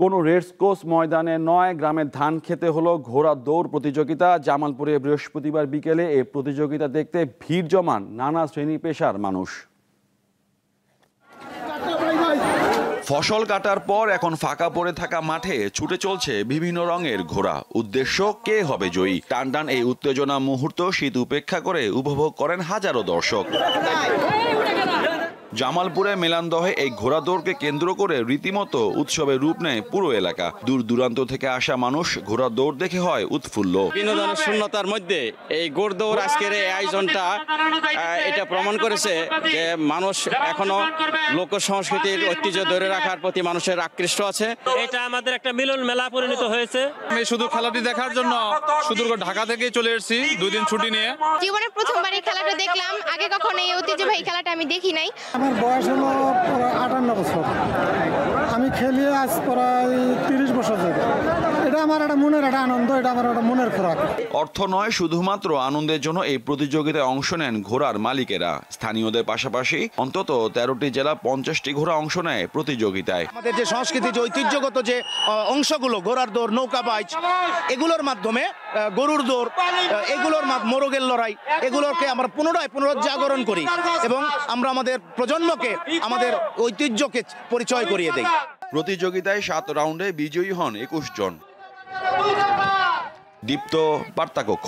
কোনো রেসকোর্স ময়দানে নয়, গ্রামের ধান খেতে হলো ঘোড়া দৌড় প্রতিযোগিতা। জামালপুরে বৃহস্পতিবার বিকেলে এই প্রতিযোগিতা দেখতে ভিড় জমান নানা শ্রেণী পেশার মানুষ। ফসল কাটার পর এখন ফাঁকা পড়ে থাকা মাঠে ছুটে চলছে বিভিন্ন রঙের ঘোড়া। উদ্দেশ্য কে হবে জয়ী। টান টান এই উত্তেজনা মুহূর্ত শীত উপেক্ষা করে উপভোগ করেন হাজারো দর্শক। জামালপুরে মেলান্দহে এই ঘোড়া দৌড়কে কেন্দ্র করে রীতিমতো উৎসবের রূপ নেয় পুরো এলাকা। দূর দূরান্ত থেকে আসা মানুষ ঘোড়া দৌড় দেখে হয় উৎফুল্ল। বিনোদনের শূন্যতার মধ্যে এই ঘোড় দৌড় আজকের এই আয়োজনটা এটা প্রমাণ করেছে যে মানুষ এখনো লোক সংস্কৃতির ঐতিহ্য ধরে রাখার প্রতি মানুষের আকৃষ্ট আছে। এটা আমাদের একটা মিলন মেলা পরিণত হয়েছে। আমি শুধু খেলাটি দেখার জন্য সুদূর ঢাকা থেকে চলে এসেছি 2 দিন ছুটি নিয়ে। জীবনে প্রথমবার এই খেলাটা দেখলাম, আগে কখনো এই ঐতিহ্যবাহী খেলাটা আমি দেখি নাই। আমার বয়স হলো 58 বছর, আমি খেলি আজ প্রায় 30 বছর ধরে। এটা আমার একটা মনের একটা আনন্দ, এটা আমার একটা মনের খোরাক। অর্থ নয়, শুধুমাত্র আনন্দের জন্য এই প্রতিযোগিতায় অংশ নেন ঘোড়ার মালিকেরা। স্থানীয়দের পাশাপাশি অন্তত 13টি জেলা 50টি ঘোড়া অংশ নেয় প্রতিযোগিতায়। আমাদের যে সংস্কৃতি, যে ঐতিহ্যগত যে অংশগুলো, ঘোড়ার দৌড়, নৌকা বাইচ, এগুলোর মাধ্যমে গরুর দৌড়, এগুলোর মোরগের লড়াই, এগুলোকে আমরা পুনরুজ্জাগরণ করি এবং আমরা আমাদের প্রজন্মকে আমাদের ঐতিহ্যকে পরিচয় করিয়ে দেই। প্রতিযোগিতায় 7 রাউন্ডে বিজয়ী হন 21 জন। দীপ্ত, বার্তা কক্ষ।